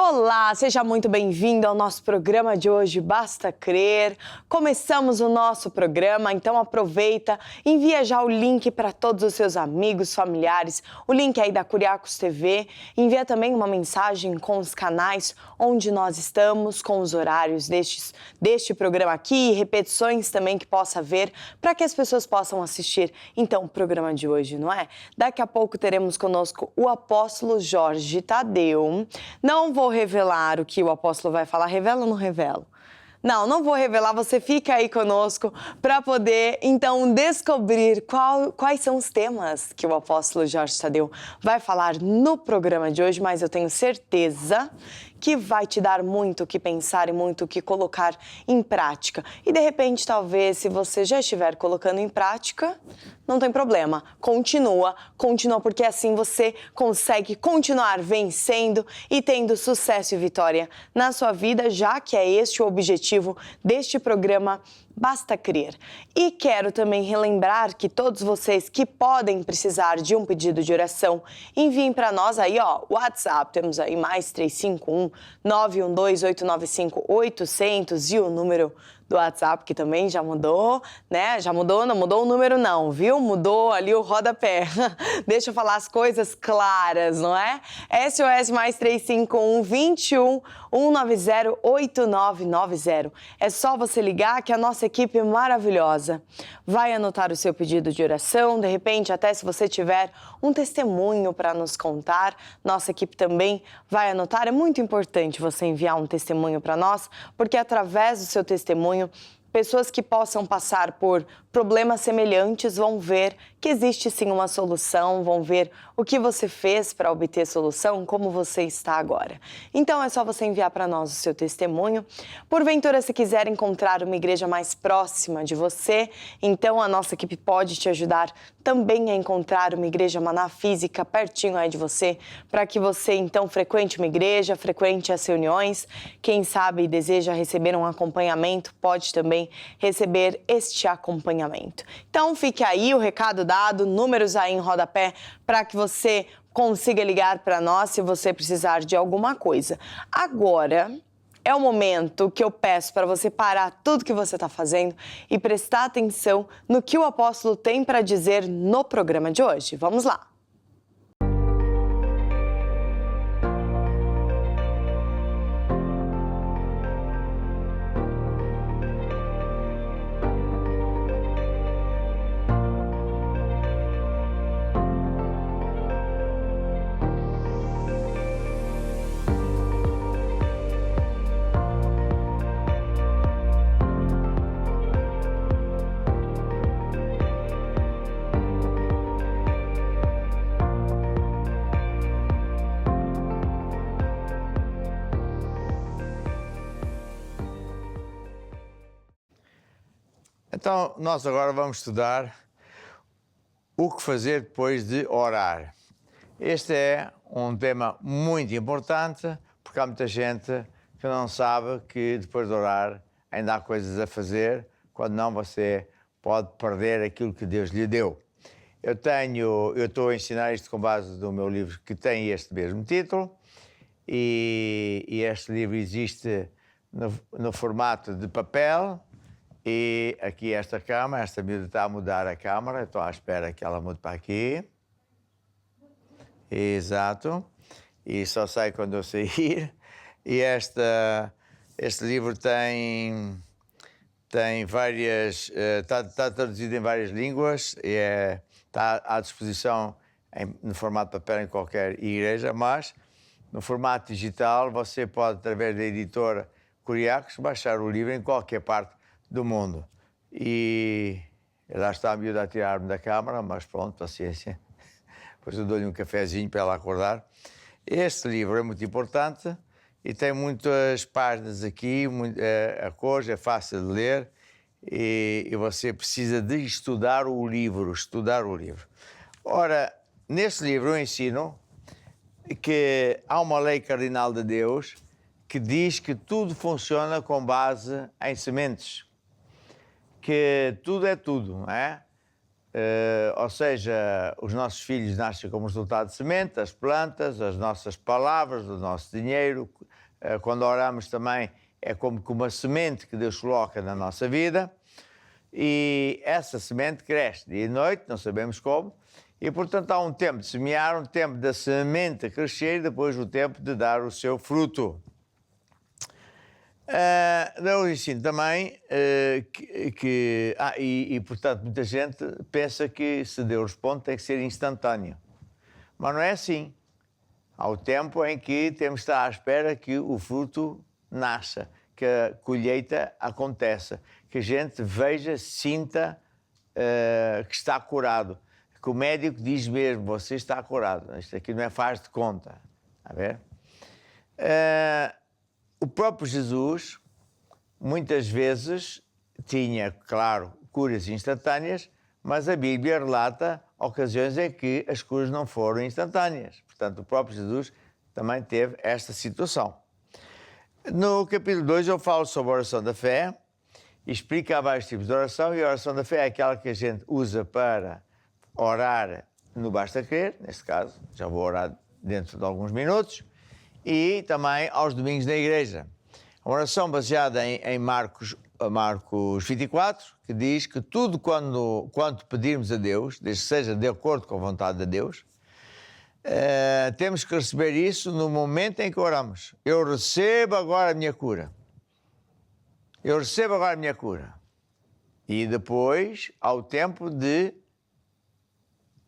Olá, seja muito bem-vindo ao nosso programa de hoje, Basta Crer. Começamos o nosso programa, então aproveita, envia já o link para todos os seus amigos, familiares, o link aí da Curiacos TV, envia também uma mensagem com os canais onde nós estamos, com os horários deste programa aqui e repetições também que possa ver, para que as pessoas possam assistir, então, o programa de hoje, não é? Daqui a pouco teremos conosco o apóstolo Jorge Tadeu. Não vou revelar o que o apóstolo vai falar. Revela ou não revelo? Não vou revelar, você fica aí conosco para poder, então, descobrir quais são os temas que o apóstolo Jorge Tadeu vai falar no programa de hoje, mas eu tenho certeza que vai te dar muito o que pensar e muito o que colocar em prática. E, de repente, talvez, se você já estiver colocando em prática, não tem problema. Continua, porque assim você consegue continuar vencendo e tendo sucesso e vitória na sua vida, já que é este o objetivo deste programa Basta Crer. E quero também relembrar que todos vocês que podem precisar de um pedido de oração, enviem para nós aí, ó, o WhatsApp, temos aí mais 351-912-895-800 e o número do WhatsApp, que também já mudou, né? Já mudou, não mudou o número não, viu? Mudou ali o rodapé. Deixa eu falar as coisas claras, não é? SOS mais 351-21-190-8990. É só você ligar que a nossa equipe maravilhosa vai anotar o seu pedido de oração, de repente até se você tiver um testemunho para nos contar, nossa equipe também vai anotar. É muito importante você enviar um testemunho para nós, porque através do seu testemunho, pessoas que possam passar por problemas semelhantes vão ver que existe sim uma solução, vão ver o que você fez para obter solução, como você está agora. Então é só você enviar para nós o seu testemunho. Porventura, se quiser encontrar uma igreja mais próxima de você, então a nossa equipe pode te ajudar também a encontrar uma igreja Maná física pertinho aí de você, para que você então frequente uma igreja, frequente as reuniões. Quem sabe deseja receber um acompanhamento, pode também receber este acompanhamento. Então fique aí o recado dado, números aí em rodapé para que você consiga ligar para nós se você precisar de alguma coisa. Agora é o momento que eu peço para você parar tudo que você está fazendo e prestar atenção no que o apóstolo tem para dizer no programa de hoje. Vamos lá! Então, nós agora vamos estudar o que fazer depois de orar. Este é um tema muito importante, porque há muita gente que não sabe que depois de orar ainda há coisas a fazer, quando não você pode perder aquilo que Deus lhe deu. Eu estou a ensinar isto com base no meu livro que tem este mesmo título, e este livro existe no formato de papel. E aqui esta câmara, esta miúda está a mudar a câmara, estou à espera que ela mude para aqui. Exato. E só sai quando eu sair. E este livro tem várias... Está traduzido em várias línguas e está à disposição no formato de papel em qualquer igreja, mas no formato digital você pode, através da editora Curiacos, baixar o livro em qualquer parte do mundo. E lá está a miúda a tirar-me da câmara, mas pronto, paciência. Depois eu dou-lhe um cafezinho para ela acordar. Este livro é muito importante e tem muitas páginas aqui, a cor é fácil de ler e você precisa de estudar o livro. Ora, neste livro eu ensino que há uma lei cardinal de Deus que diz que tudo funciona com base em sementes. Que tudo é tudo, não é? ou seja, os nossos filhos nascem como resultado de semente, as plantas, as nossas palavras, o nosso dinheiro. Quando oramos também é como que uma semente que Deus coloca na nossa vida e essa semente cresce dia e noite, não sabemos como, e portanto há um tempo de semear, um tempo da semente crescer e depois o tempo de dar o seu fruto. Eu ensino também portanto, muita gente pensa que se Deus responde tem que ser instantâneo. Mas não é assim. Há o tempo em que temos de estar à espera que o fruto nasça, que a colheita aconteça, que a gente veja, sinta que está curado. Que o médico diz mesmo, você está curado. Isto aqui não é faz de conta. Está a ver? O próprio Jesus, muitas vezes, tinha, claro, curas instantâneas, mas a Bíblia relata ocasiões em que as curas não foram instantâneas. Portanto, o próprio Jesus também teve esta situação. No capítulo 2 eu falo sobre a oração da fé, explico há vários tipos de oração, e a oração da fé é aquela que a gente usa para orar no Basta Crer, neste caso, já vou orar dentro de alguns minutos, e também aos domingos na igreja. Uma oração baseada em Marcos 24, que diz que tudo quanto pedirmos a Deus, desde que seja de acordo com a vontade de Deus, temos que receber isso no momento em que oramos. Eu recebo agora a minha cura. Eu recebo agora a minha cura. E depois, ao tempo de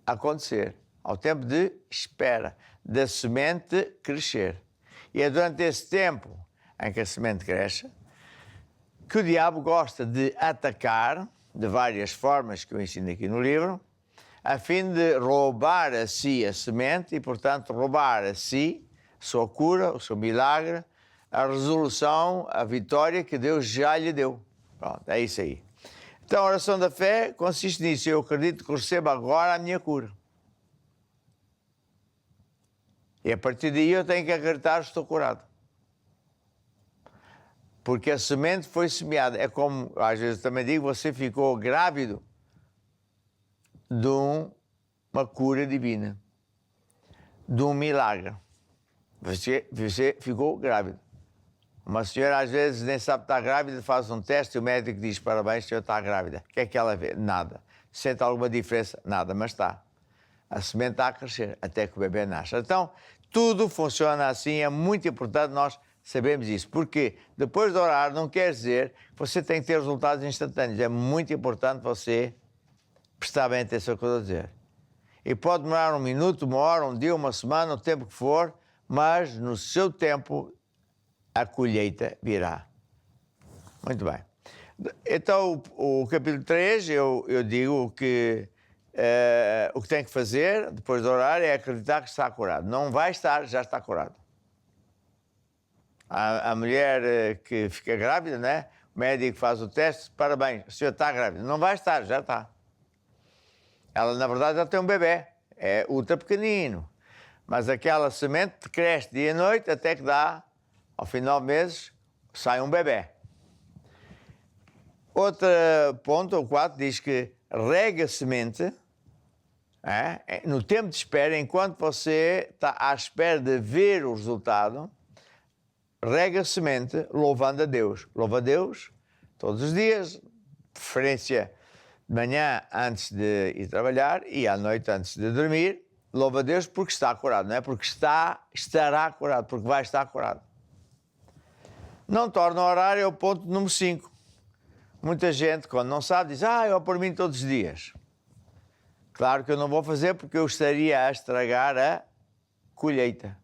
acontecer, ao tempo de espera, da semente crescer. E é durante esse tempo em que a semente cresce que o diabo gosta de atacar, de várias formas que eu ensino aqui no livro, a fim de roubar a si a semente e, portanto, roubar a si a sua cura, o seu milagre, a resolução, a vitória que Deus já lhe deu. Pronto, é isso aí. Então, a oração da fé consiste nisso. Eu acredito que recebo agora a minha cura. E a partir daí eu tenho que acreditar que estou curado. Porque a semente foi semeada. É como, às vezes também digo, você ficou grávido de uma cura divina, de um milagre. Você ficou grávido. Uma senhora às vezes nem sabe que está grávida, faz um teste e o médico diz, parabéns, a senhora está grávida. O que é que ela vê? Nada. Sente alguma diferença? Nada, mas está. A semente está a crescer até que o bebê nasce. Então, tudo funciona assim, é muito importante nós sabermos isso. Porque depois de orar não quer dizer que você tem que ter resultados instantâneos. É muito importante você prestar bem atenção ao que eu estou a dizer. E pode demorar um minuto, uma hora, um dia, uma semana, o tempo que for, mas no seu tempo a colheita virá. Muito bem. Então, o capítulo 3, eu digo que o que tem que fazer depois de orar é acreditar que está curado. Não vai estar, já está curado. A mulher que fica grávida, né? O médico faz o teste, parabéns, a senhora está grávida. Não vai estar, já está. Ela, na verdade, já tem um bebê. É ultra pequenino. Mas aquela semente cresce dia e noite até que dá, ao final de meses, sai um bebê. Outro ponto, o 4, diz que rega a semente no tempo de espera, enquanto você está à espera de ver o resultado, rega a semente louvando a Deus. Louva a Deus todos os dias, de preferência de manhã antes de ir trabalhar e à noite antes de dormir. Louva a Deus porque está curado, não é? Porque estará curado, porque vai estar curado. Não torna a orar é o ponto número 5. Muita gente, quando não sabe, diz, eu por mim todos os dias. Claro que eu não vou fazer porque eu estaria a estragar a colheita.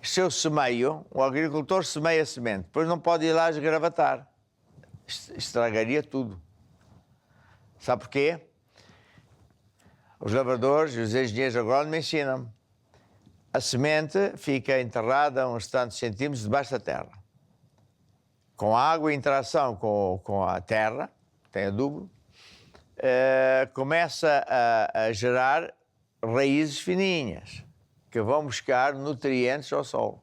Se eu semeio, o agricultor semeia a semente, depois não pode ir lá esgravatar. Estragaria tudo. Sabe porquê? Os lavradores e os engenheiros agrónomos me ensinam. A semente fica enterrada a uns tantos centímetros debaixo da terra. Com a água em interação com a terra, tem adubo, começa a gerar raízes fininhas, que vão buscar nutrientes ao solo.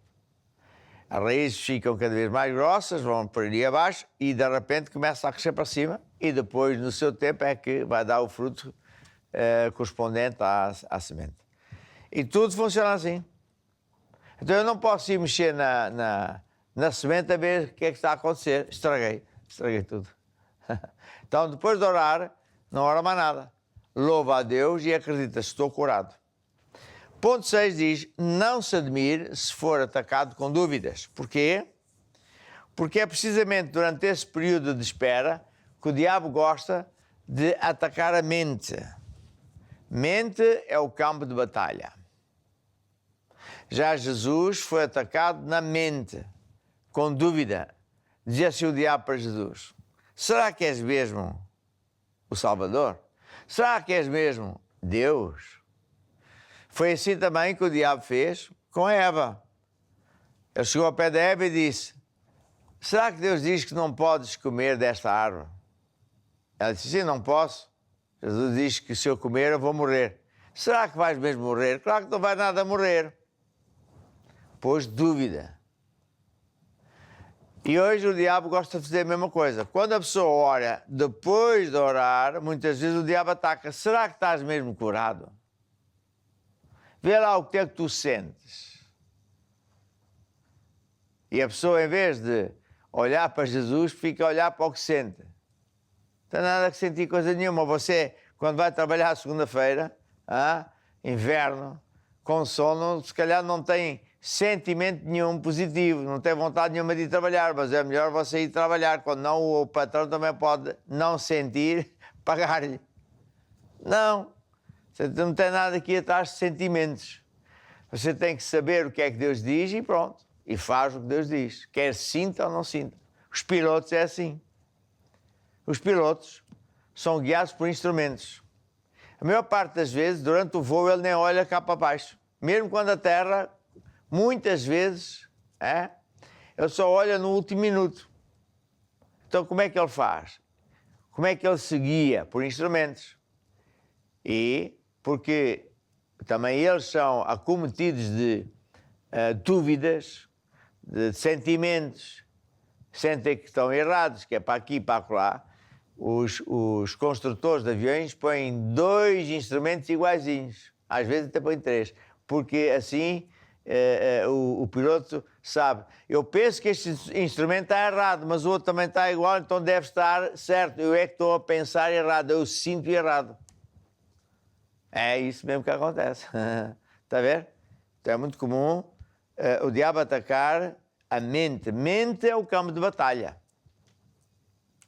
As raízes ficam cada vez mais grossas, vão por ali abaixo e de repente começa a crescer para cima e depois, no seu tempo, é que vai dar o fruto correspondente à semente. E tudo funciona assim. Então eu não posso ir mexer na semente a ver o que é que está a acontecer. Estraguei tudo. Então, depois de orar, não ora mais nada. Louva a Deus e acredita, estou curado. Ponto 6 diz, não se admire se for atacado com dúvidas. Porquê? Porque é precisamente durante esse período de espera que o diabo gosta de atacar a mente. Mente é o campo de batalha. Já Jesus foi atacado na mente, com dúvida. Dizia-se o diabo para Jesus, será que és mesmo o Salvador? Será que és mesmo Deus? Foi assim também que o diabo fez com Eva. Ele chegou ao pé da Eva e disse, será que Deus diz que não podes comer desta árvore? Ela disse, sim, não posso. Jesus diz que se eu comer eu vou morrer. Será que vais mesmo morrer? Claro que não vais nada morrer. Pôs dúvida. E hoje o diabo gosta de fazer a mesma coisa. Quando a pessoa ora, depois de orar, muitas vezes o diabo ataca. Será que estás mesmo curado? Vê lá o que é que tu sentes. E a pessoa, em vez de olhar para Jesus, fica a olhar para o que sente. Não tem nada que sentir coisa nenhuma. Você, quando vai trabalhar segunda-feira, inverno, com sono, se calhar não tem sentimento nenhum positivo, não tem vontade nenhuma de ir trabalhar, mas é melhor você ir trabalhar, quando não o patrão também pode não sentir, pagar-lhe. Não, você não tem nada aqui atrás de sentimentos. Você tem que saber o que é que Deus diz e pronto, e faz o que Deus diz, quer sinta ou não sinta. Os pilotos é assim. Os pilotos são guiados por instrumentos. A maior parte das vezes, durante o voo, ele nem olha cá para baixo. Mesmo quando a terra, muitas vezes, ele só olha no último minuto. Então, como é que ele faz? Como é que ele se guia? Por instrumentos. E porque também eles são acometidos de dúvidas, de sentimentos, sentem que estão errados, que é para aqui e para lá. Os construtores de aviões põem 2 instrumentos iguaizinhos, às vezes até põem 3, porque assim o piloto sabe, eu penso que este instrumento está errado, mas o outro também está igual, então deve estar certo, eu é que estou a pensar errado, eu sinto errado. É isso mesmo que acontece. Está a ver? Então é muito comum o diabo atacar a mente. Mente é o campo de batalha.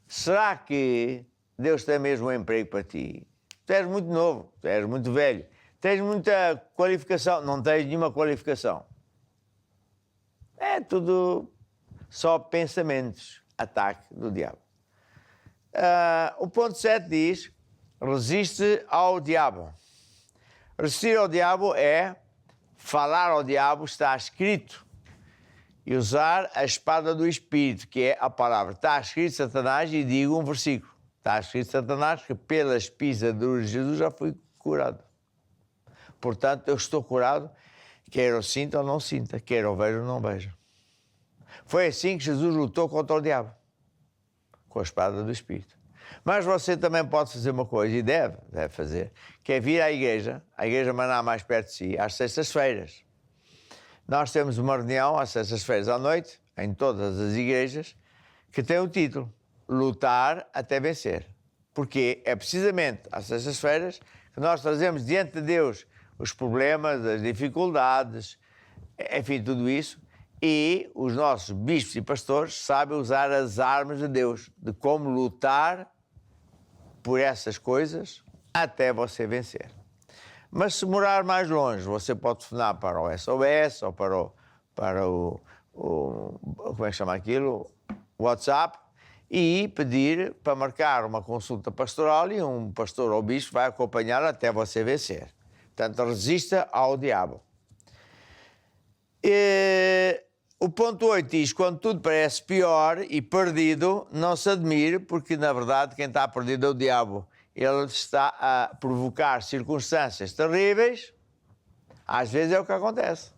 Será que Deus tem mesmo um emprego para ti? Tu és muito novo, tu és muito velho, tens muita qualificação, não tens nenhuma qualificação. É tudo só pensamentos, ataque do diabo. O ponto 7 diz, resiste ao diabo. Resistir ao diabo é falar ao diabo, está escrito. E usar a espada do Espírito, que é a palavra. Está escrito Satanás, e digo um versículo. Está escrito Satanás que pelas pisaduras de Jesus já fui curado. Portanto, eu estou curado, quer eu sinta ou não sinta, quer eu veja ou não veja. Foi assim que Jesus lutou contra o diabo, com a espada do Espírito. Mas você também pode fazer uma coisa, e deve fazer, que é vir à igreja Maná mais perto de si, às sextas-feiras. Nós temos uma reunião às sextas-feiras à noite, em todas as igrejas, que tem o título Lutar até Vencer. Porque é precisamente às sextas-feiras que nós trazemos diante de Deus os problemas, as dificuldades, enfim, tudo isso, e os nossos bispos e pastores sabem usar as armas de Deus, de como lutar por essas coisas até você vencer. Mas se morar mais longe, você pode telefonar para o SOS ou para o como é que chama aquilo? WhatsApp, e pedir para marcar uma consulta pastoral e um pastor ou bispo vai acompanhar até você vencer. Portanto, resista ao diabo. O ponto 8 diz, quando tudo parece pior e perdido, não se admire, porque na verdade quem está perdido é o diabo. Ele está a provocar circunstâncias terríveis, às vezes é o que acontece.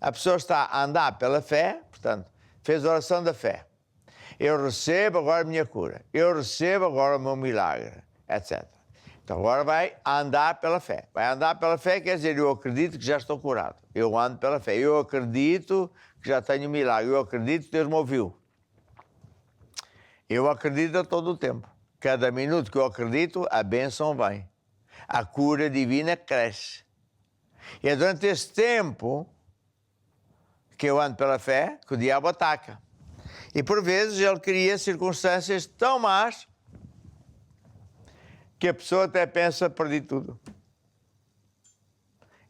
A pessoa está a andar pela fé, portanto, fez a oração da fé. Eu recebo agora a minha cura. Eu recebo agora o meu milagre, etc. Então agora vai andar pela fé. Vai andar pela fé quer dizer, eu acredito que já estou curado. Eu ando pela fé. Eu acredito que já tenho milagre. Eu acredito que Deus me ouviu. Eu acredito a todo o tempo. Cada minuto que eu acredito, a bênção vem. A cura divina cresce. E é durante esse tempo que eu ando pela fé que o diabo ataca. E por vezes ele cria circunstâncias tão más que a pessoa até pensa perder tudo.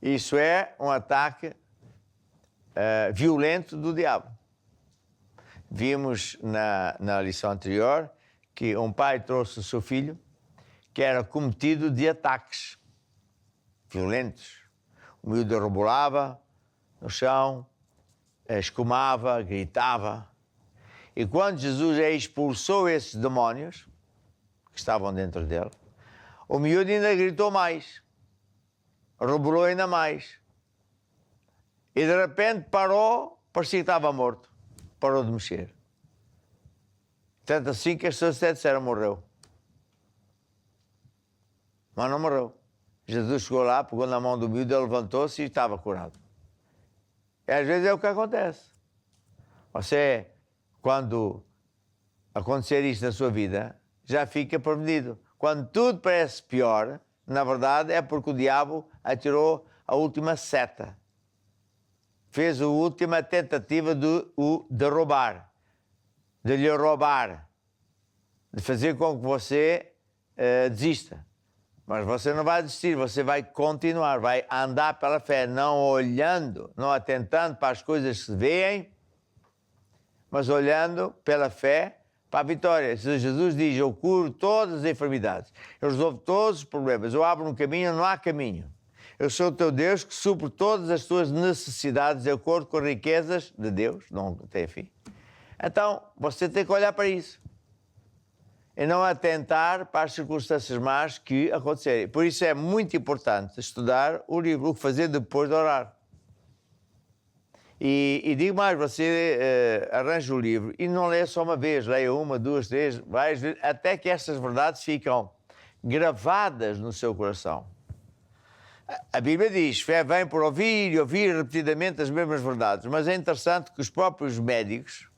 Isso é um ataque violento do diabo. Vimos na lição anterior que um pai trouxe o seu filho que era cometido de ataques violentos. O miúdo rebolava no chão, escumava, gritava. E quando Jesus expulsou esses demónios que estavam dentro dele, o miúdo ainda gritou mais, rebolou ainda mais. E de repente parou, parecia que estava morto. Parou de mexer. Tanto assim que as pessoas até disseram morreu. Mas não morreu. Jesus chegou lá, pegou na mão do miúdo, ele levantou-se e estava curado. E às vezes é o que acontece. Você, quando acontecer isto na sua vida, já fica prevenido. Quando tudo parece pior, na verdade é porque o diabo atirou a última seta. Fez a última tentativa de roubar, de lhe roubar, de fazer com que você desista. Mas você não vai desistir, você vai continuar, vai andar pela fé, não olhando, não atentando para as coisas que se veem, mas olhando pela fé para a vitória. Jesus diz, eu curo todas as enfermidades, eu resolvo todos os problemas, eu abro um caminho, não há caminho. Eu sou o teu Deus que supre todas as tuas necessidades de acordo com as riquezas de Deus, não tem fim. Então, você tem que olhar para isso. E não atentar para as circunstâncias más que acontecerem. Por isso é muito importante estudar o livro, o que fazer depois de orar. E digo mais, você arranja o livro e não lê só uma vez, leia uma, duas, três, várias vezes, até que estas verdades ficam gravadas no seu coração. A Bíblia diz, fé vem por ouvir e ouvir repetidamente as mesmas verdades, mas é interessante que os próprios médicos,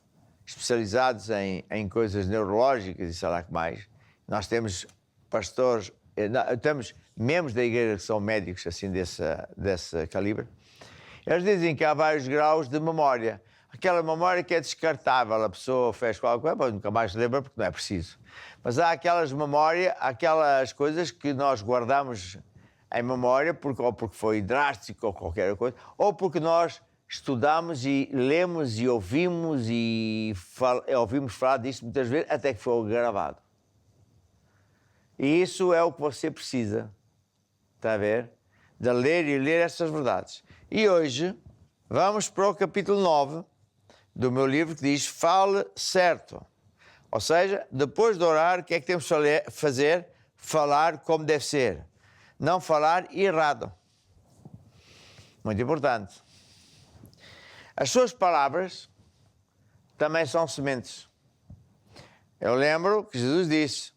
especializados em coisas neurológicas e sei lá que mais, nós temos pastores, temos membros da igreja que são médicos assim desse calibre, eles dizem que há vários graus de memória. Aquela memória que é descartável, a pessoa fez qualquer coisa, nunca mais se lembra porque não é preciso. Mas há aquelas memórias, aquelas coisas que nós guardamos em memória, ou porque foi drástico ou qualquer coisa, ou porque nós estudamos e lemos e ouvimos ouvimos falar disso muitas vezes, até que foi gravado. E isso é o que você precisa, está a ver? De ler e ler essas verdades. E hoje vamos para o capítulo 9 do meu livro que diz Fale Certo. Ou seja, depois de orar, o que é que temos que fazer? Falar como deve ser. Não falar errado. Muito importante. As suas palavras também são sementes. Eu lembro que Jesus disse,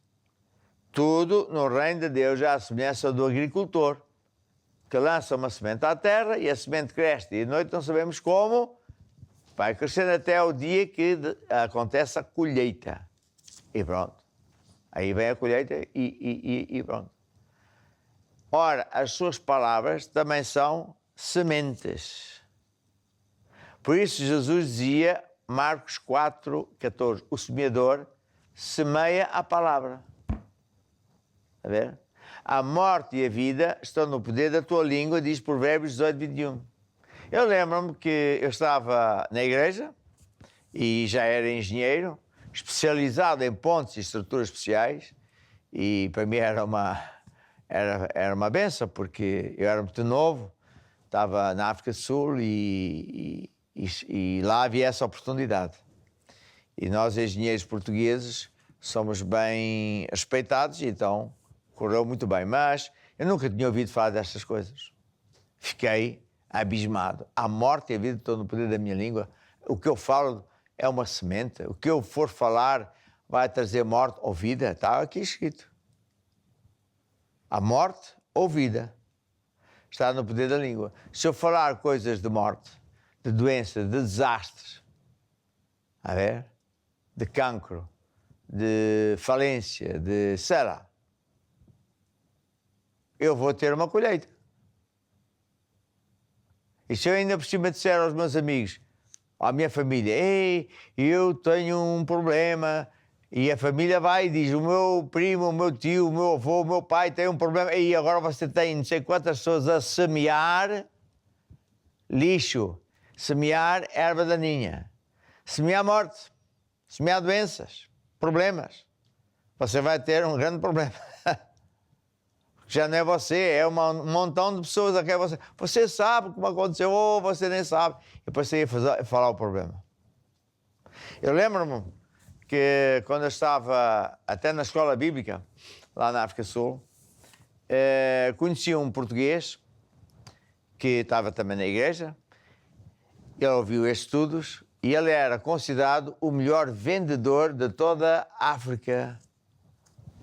tudo no reino de Deus é a semelhança do agricultor, que lança uma semente à terra e a semente cresce. E de noite não sabemos como, vai crescendo até o dia que acontece a colheita. E pronto. Aí vem a colheita e pronto. Ora, as suas palavras também são sementes. Por isso Jesus dizia, Marcos 4:14, o semeador semeia a palavra. Está a ver? A morte e a vida estão no poder da tua língua, diz Provérbios 18:21. Eu lembro-me que eu estava na igreja e já era engenheiro, especializado em pontes e estruturas especiais, e para mim era uma benção, porque eu era muito novo, estava na África do Sul e lá havia essa oportunidade. E nós, engenheiros portugueses, somos bem respeitados, e então correu muito bem. Mas eu nunca tinha ouvido falar destas coisas. Fiquei abismado. A morte e a vida estão no poder da minha língua. O que eu falo é uma semente. O que eu for falar vai trazer morte ou vida. Está aqui escrito. A morte ou vida está no poder da língua. Se eu falar coisas de morte, de doença, de desastres, a ver? De cancro, de falência, de sei lá, eu vou ter uma colheita. E se eu ainda por cima disser aos meus amigos, à minha família, ei, eu tenho um problema, e a família vai e diz, o meu primo, o meu tio, o meu avô, o meu pai tem um problema, e agora você tem não sei quantas pessoas a semear lixo, semear erva daninha, semear morte, semear doenças, problemas. Você vai ter um grande problema. Já não é você, é um montão de pessoas a quem você... Você sabe como aconteceu, ou você nem sabe. E depois você ia falar o problema. Eu lembro-me que quando eu estava até na escola bíblica, lá na África Sul, conheci um português que estava também na igreja. Ele ouviu estes estudos e ele era considerado o melhor vendedor de toda a África,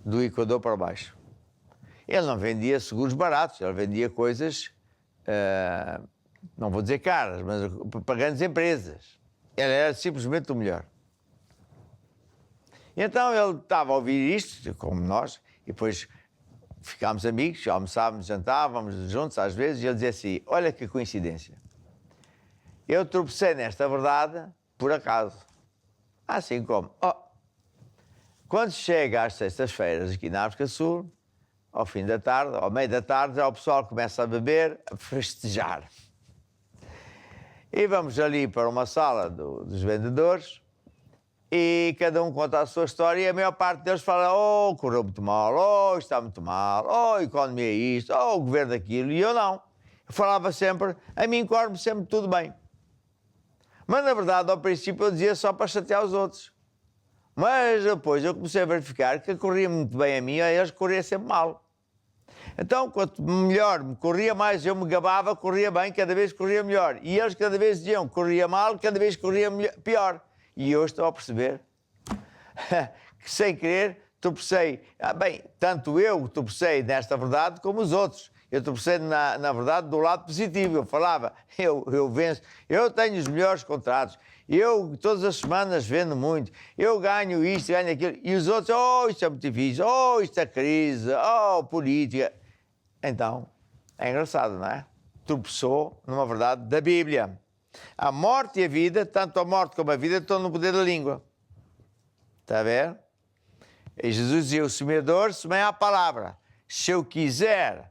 do Equador para baixo. Ele não vendia seguros baratos, ele vendia coisas, não vou dizer caras, mas para grandes empresas. Ele era simplesmente o melhor. E então ele estava a ouvir isto, como nós, e depois ficámos amigos, almoçávamos, jantávamos juntos às vezes, e ele dizia assim, olha que coincidência. Eu tropecei nesta verdade por acaso. Assim como, quando chega às sextas-feiras aqui na África Sul, ao fim da tarde, ao meio da tarde, já o pessoal começa a beber, a festejar. E vamos ali para uma sala dos vendedores e cada um conta a sua história e a maior parte deles fala, correu muito mal, está muito mal, a economia é isto, o governo aquilo, e eu não. Eu falava sempre, a mim corre-me sempre tudo bem. Mas na verdade, ao princípio, eu dizia só para chatear os outros. Mas depois eu comecei a verificar que corria muito bem a mim, a eles corria sempre mal. Então, quanto melhor me corria mais, eu me gabava, corria bem, cada vez corria melhor. E eles cada vez diziam que corria mal, cada vez corria pior. E eu estou a perceber que, sem querer, tropecei. Tanto eu tropecei nesta verdade como os outros. Eu tropecei, na verdade, do lado positivo. Eu falava, eu venço, eu tenho os melhores contratos. Eu, todas as semanas, vendo muito. Eu ganho isto, ganho aquilo. E os outros, isto é muito difícil. Isto é crise. Política. Então, é engraçado, não é? Tropeçou numa verdade da Bíblia. A morte e a vida, tanto a morte como a vida, estão no poder da língua. Está a ver? E Jesus dizia, o semeador semeia a palavra. Se eu quiser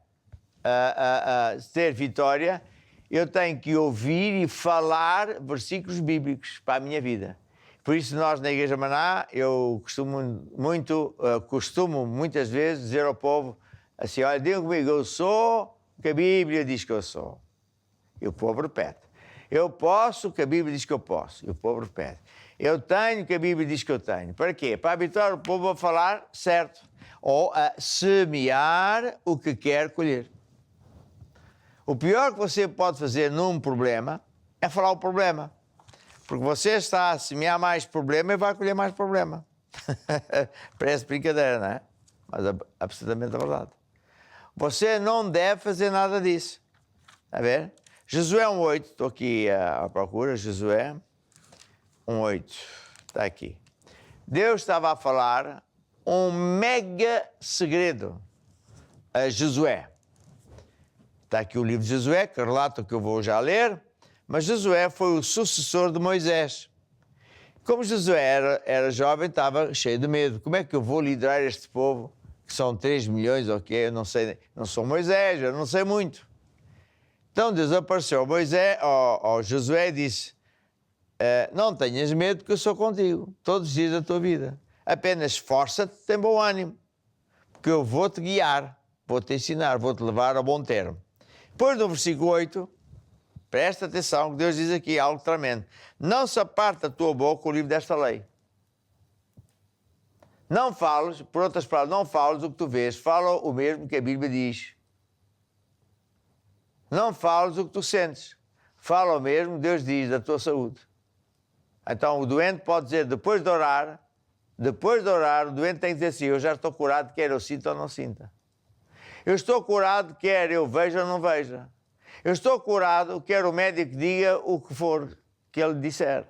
ter vitória, eu tenho que ouvir e falar versículos bíblicos para a minha vida. Por isso nós na Igreja Maná, eu costumo muitas vezes dizer ao povo assim, olha, digam comigo, eu sou o que a Bíblia diz que eu sou. E o povo repete. Eu posso o que a Bíblia diz que eu posso. E o povo repete. Eu tenho o que a Bíblia diz que eu tenho. Para quê? Para habituar o povo a falar certo. Ou a semear o que quer colher. O pior que você pode fazer num problema é falar o problema. Porque você está a semear mais problema e vai colher mais problema. Parece brincadeira, não é? Mas é absolutamente a verdade. Você não deve fazer nada disso. Está a ver? Josué 1:8, estou aqui à procura, Josué 1:8, está aqui. Deus estava a falar um mega segredo a Josué. Está aqui o livro de Josué, que relata o que eu vou já ler, mas Josué foi o sucessor de Moisés. Como Josué era jovem, estava cheio de medo. Como é que eu vou liderar este povo, que são 3 milhões, eu não sei, não sou Moisés, eu não sei muito. Então Deus apareceu ao Josué e disse, não tenhas medo que eu sou contigo, todos os dias da tua vida. Apenas esforça-te, tem bom ânimo, porque eu vou-te guiar, vou-te ensinar, vou-te levar a bom termo. Depois no versículo 8, presta atenção que Deus diz aqui algo tremendo. Não se aparte da tua boca o livro desta lei. Não fales, por outras palavras, não fales o que tu vês, fala o mesmo que a Bíblia diz. Não fales o que tu sentes. Fala o mesmo, Deus diz, da tua saúde. Então o doente pode dizer, depois de orar, o doente tem que dizer assim, eu já estou curado, quer eu sinta ou não sinta. Eu estou curado, quer eu veja ou não veja. Eu estou curado, quer o médico diga o que for que ele disser.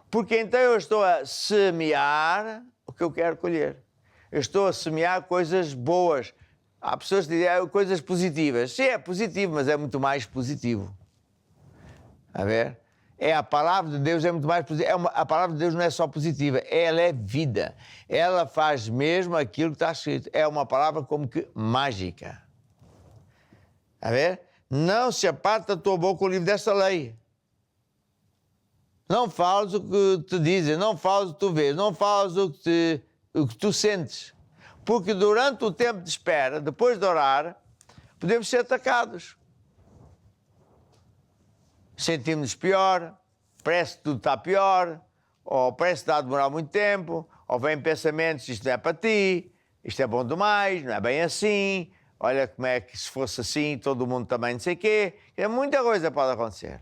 Porque então eu estou a semear o que eu quero colher. Eu estou a semear coisas boas. Há pessoas que dizem coisas positivas. Sim, é positivo, mas é muito mais positivo. A ver? A palavra de Deus é muito mais positiva. A palavra de Deus não é só positiva, ela é vida. Ela faz mesmo aquilo que está escrito. É uma palavra como que mágica. A ver? Não se aparte da tua boca o livro desta lei. Não fales o que te dizem, não fales o que tu vês, não fales o que tu sentes. Porque durante o tempo de espera, depois de orar, podemos ser atacados. Sentimos-nos pior, parece que tudo está pior, ou parece que está a demorar muito tempo, ou vêm pensamentos, isto não é para ti, isto é bom demais, não é bem assim, olha como é que se fosse assim, todo mundo também não sei o quê. Muita coisa pode acontecer.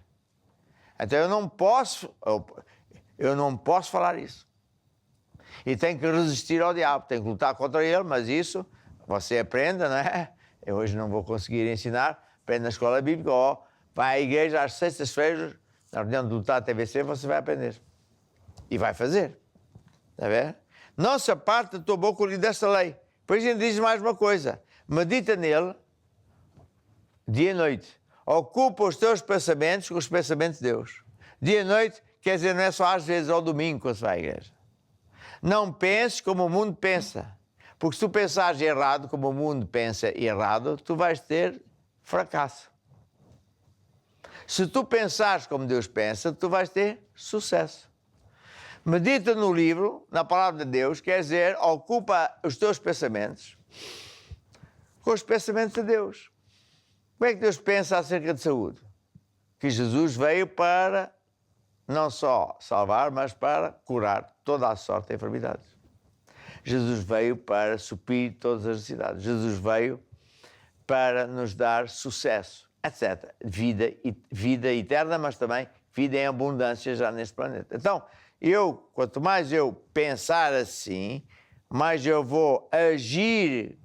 Então eu não posso falar isso. E tenho que resistir ao diabo, tenho que lutar contra ele, mas isso você aprenda, não é? Eu hoje não vou conseguir ensinar, aprende na escola bíblica, ou vai à igreja às sextas-feiras, na reunião de lutar TVC, você vai aprender. E vai fazer. Está a ver? Não se aparte da tua boca o livro desta lei. Depois ainda diz mais uma coisa. Medita nele dia e noite. Ocupa os teus pensamentos com os pensamentos de Deus. Dia e noite, quer dizer, não é só às vezes ao domingo quando se vai à igreja. Não penses como o mundo pensa. Porque se tu pensares errado, como o mundo pensa errado, tu vais ter fracasso. Se tu pensares como Deus pensa, tu vais ter sucesso. Medita no livro, na palavra de Deus, quer dizer, ocupa os teus pensamentos com os pensamentos de Deus. Como é que Deus pensa acerca de saúde? Que Jesus veio para não só salvar, mas para curar toda a sorte de enfermidades. Jesus veio para suprir todas as necessidades. Jesus veio para nos dar sucesso, etc. Vida eterna, mas também vida em abundância já neste planeta. Então, quanto mais eu pensar assim, mais eu vou agir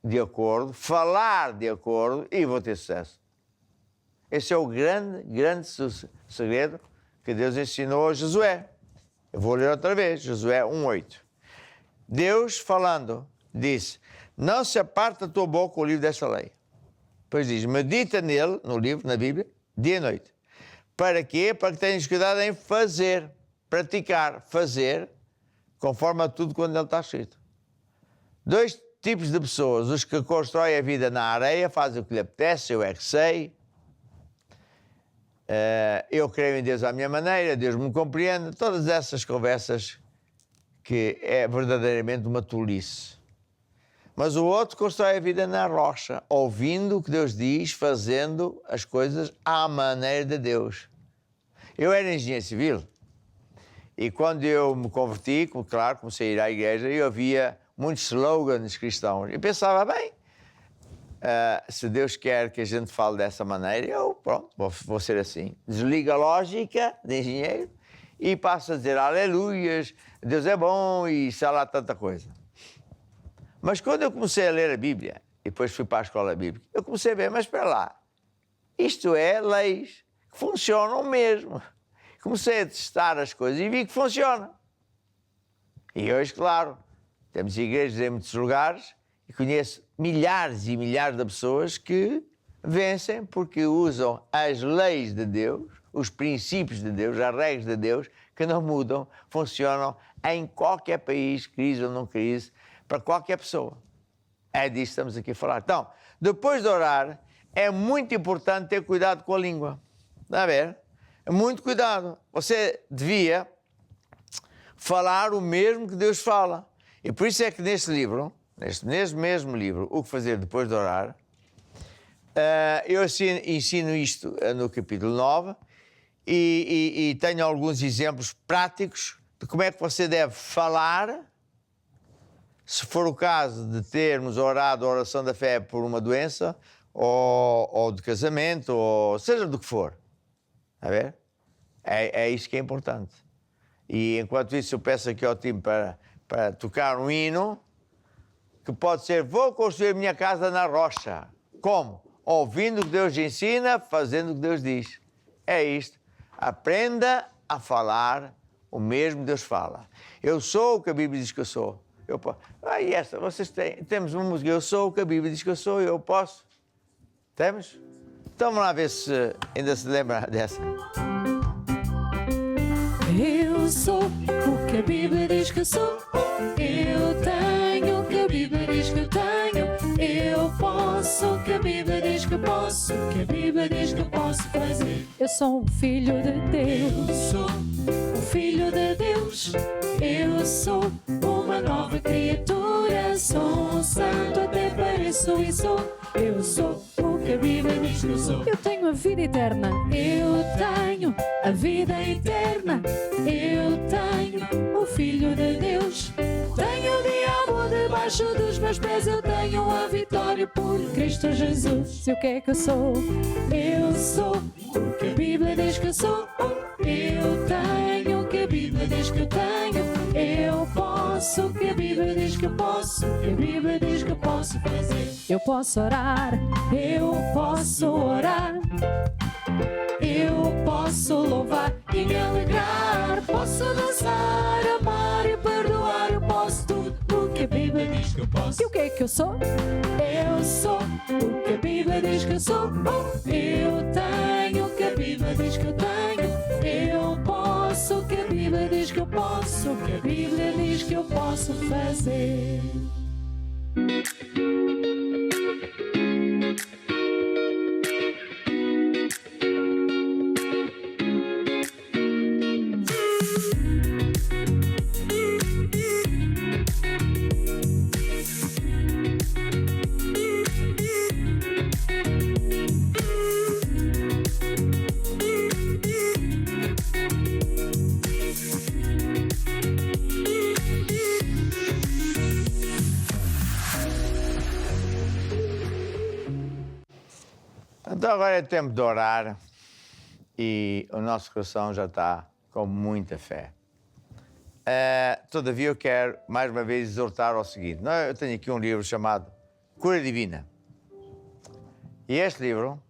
de acordo, falar de acordo e vou ter sucesso. Esse é o grande segredo que Deus ensinou a Josué. Eu vou ler outra vez, Josué 1:8. Deus falando, disse, não se aparte da tua boca o livro desta lei. Depois diz, medita nele, no livro, na Bíblia, dia e noite. Para quê? Para que tenhas cuidado em fazer, praticar, fazer, conforme a tudo quando ele está escrito. Dois tipos de pessoas, os que constroem a vida na areia, fazem o que lhe apetece, eu é que sei. Eu creio em Deus à minha maneira, Deus me compreende, todas essas conversas que é verdadeiramente uma tolice. Mas o outro constrói a vida na rocha, ouvindo o que Deus diz, fazendo as coisas à maneira de Deus. Eu era engenheiro civil e quando eu me converti, claro, comecei a ir à igreja, eu havia muitos slogans cristãos e pensava, bem, se Deus quer que a gente fale dessa maneira, eu, pronto, vou ser assim. Desliga a lógica de engenheiro e passa a dizer aleluias, Deus é bom e sei lá tanta coisa. Mas quando eu comecei a ler a Bíblia, e depois fui para a escola bíblica, eu comecei a ver, mas espera lá, isto é leis que funcionam mesmo. Comecei a testar as coisas e vi que funciona. E hoje, claro, temos igrejas em muitos lugares e conheço milhares e milhares de pessoas que vencem porque usam as leis de Deus, os princípios de Deus, as regras de Deus, que não mudam, funcionam em qualquer país, crise ou não crise, para qualquer pessoa. É disso que estamos aqui a falar. Então, depois de orar, é muito importante ter cuidado com a língua. Está a ver? Muito cuidado. Você devia falar o mesmo que Deus fala. E por isso é que neste livro, neste mesmo livro, O que Fazer Depois de Orar, eu ensino isto no capítulo 9 e tenho alguns exemplos práticos de como é que você deve falar se for o caso de termos orado a oração da fé por uma doença ou de casamento, ou seja do que for. Está a ver? É isso que é importante. E enquanto isso eu peço aqui ao time para tocar um hino que pode ser: vou construir minha casa na rocha. Como? Ouvindo o que Deus ensina, fazendo o que Deus diz. É isto. Aprenda a falar o mesmo Deus fala. Eu sou o que a Bíblia diz que eu sou. Vocês temos uma música: eu sou o que a Bíblia diz que eu sou, eu posso. Temos? Então vamos lá ver se ainda se lembra dessa. Eu sou o que a Bíblia diz que eu sou. Eu tenho o que a Bíblia diz que eu tenho. Eu posso o que a Bíblia diz que eu posso. O que a Bíblia diz que eu posso fazer. Eu sou um filho de Deus. Eu sou um filho de Deus. Eu sou uma nova criatura. Sou um santo, até pareço e sou. Eu sou o que a Bíblia diz que eu sou. Eu tenho a vida eterna. Eu tenho a vida eterna. Eu tenho o Filho de Deus. Tenho o diabo debaixo dos meus pés. Eu tenho a vitória por Cristo Jesus. E o que é que eu sou? Eu sou o que a Bíblia diz que eu sou. Eu tenho o que a Bíblia diz que eu tenho. Eu posso o que a Bíblia diz que eu posso. O que a Bíblia diz que eu posso fazer. Eu posso orar. Eu posso orar. Eu posso louvar e me alegrar. Posso dançar, amar e perdoar. Eu posso tudo o que a Bíblia diz que eu posso. E o que é que eu sou? Eu sou o que a Bíblia diz que eu sou. Eu tenho o que a Bíblia diz que eu tenho. Eu posso o que a Bíblia diz que eu posso. O que a Bíblia diz que eu posso fazer. Então agora é tempo de orar e o nosso coração já está com muita fé. Todavia eu quero mais uma vez exortar ao seguinte. Eu tenho aqui um livro chamado Cura Divina. E este livro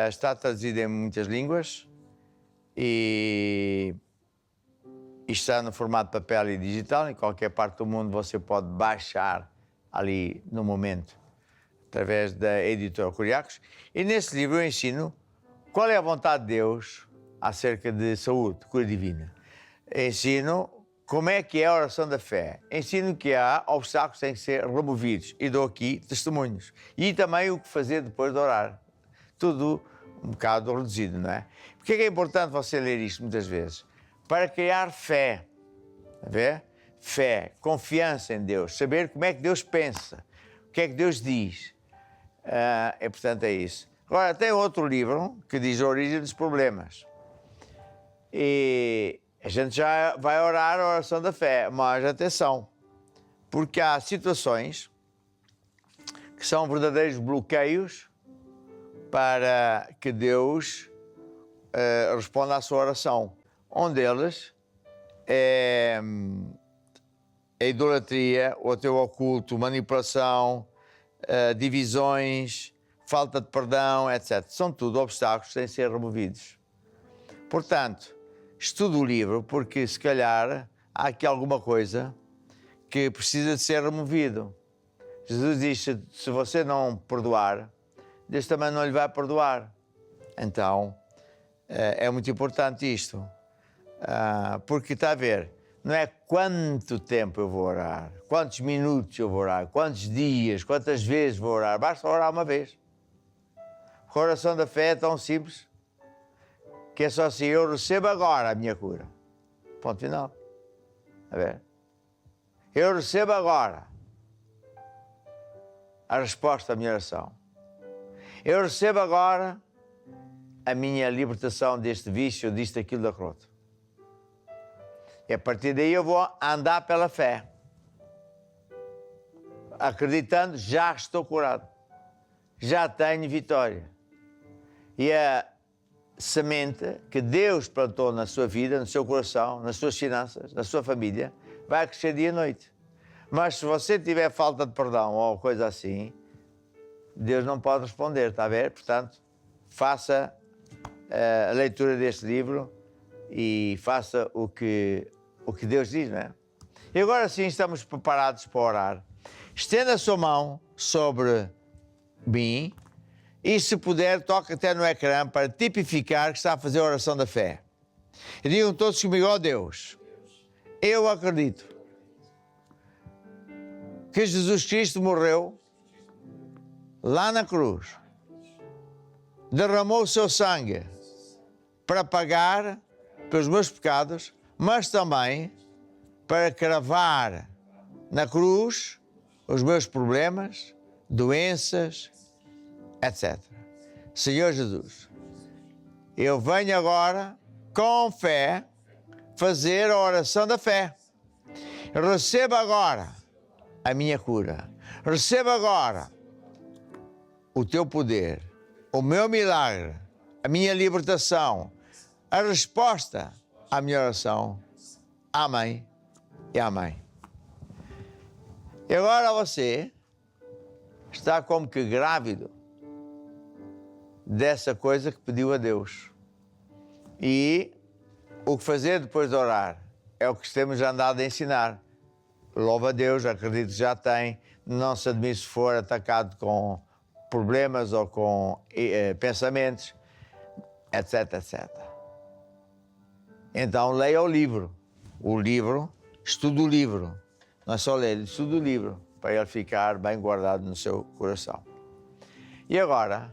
está traduzido em muitas línguas e está no formato de papel e digital. Em qualquer parte do mundo você pode baixar ali no momento, através da editora Curiacos. E nesse livro eu ensino qual é a vontade de Deus acerca de saúde, cura divina. Ensino como é que é a oração da fé. Ensino que há obstáculos que têm que ser removidos. E dou aqui testemunhos. E também o que fazer depois de orar. Tudo um bocado reduzido, não é? Porque é importante você ler isto muitas vezes? Para criar fé. Está a ver? Fé, confiança em Deus. Saber como é que Deus pensa. O que é que Deus diz. Portanto, é isso. Agora, tem outro livro que diz a origem dos problemas. E a gente já vai orar a oração da fé, mas atenção, porque há situações que são verdadeiros bloqueios para que Deus responda à sua oração. Um deles é a idolatria, o ateu oculto, manipulação, divisões, falta de perdão, etc. São tudo obstáculos que têm de ser removidos. Portanto, estude o livro, porque se calhar há aqui alguma coisa que precisa de ser removido. Jesus diz: se você não perdoar, Deus também não lhe vai perdoar. Então, é muito importante isto. Porque está a ver, não é quanto tempo eu vou orar, quantos minutos eu vou orar, quantos dias, quantas vezes vou orar. Basta orar uma vez. A oração da fé é tão simples que é só assim: eu recebo agora a minha cura. Ponto final. A ver? Eu recebo agora a resposta à minha oração. Eu recebo agora a minha libertação deste vício, disto, daquilo, da crota. E a partir daí eu vou andar pela fé, acreditando: já estou curado, já tenho vitória. E semente que Deus plantou na sua vida, no seu coração, nas suas finanças, na sua família, vai crescer dia e noite. Mas se você tiver falta de perdão ou coisa assim, Deus não pode responder, está a ver? Portanto, faça a leitura deste livro e faça o que Deus diz, não é? E agora sim estamos preparados para orar. Estenda a sua mão sobre mim e, se puder, toque até no ecrã para tipificar que está a fazer a oração da fé. E digam todos comigo: ó Deus, eu acredito que Jesus Cristo morreu lá na cruz, derramou o seu sangue para pagar pelos meus pecados, mas também para cravar na cruz os meus problemas, doenças, etc. Senhor Jesus, eu venho agora com fé fazer a oração da fé. Receba agora a minha cura. Receba agora o teu poder, o meu milagre, a minha libertação, a resposta à minha oração. Amém e amém. E agora você está como que grávido dessa coisa que pediu a Deus. E o que fazer depois de orar é o que temos andado a ensinar. Louva a Deus, acredito que já tem. Não se admite se for atacado com problemas ou com pensamentos, etc, etc. Então leia o livro. O livro, estude o livro. Não é só ler, estude o livro para ele ficar bem guardado no seu coração. E agora,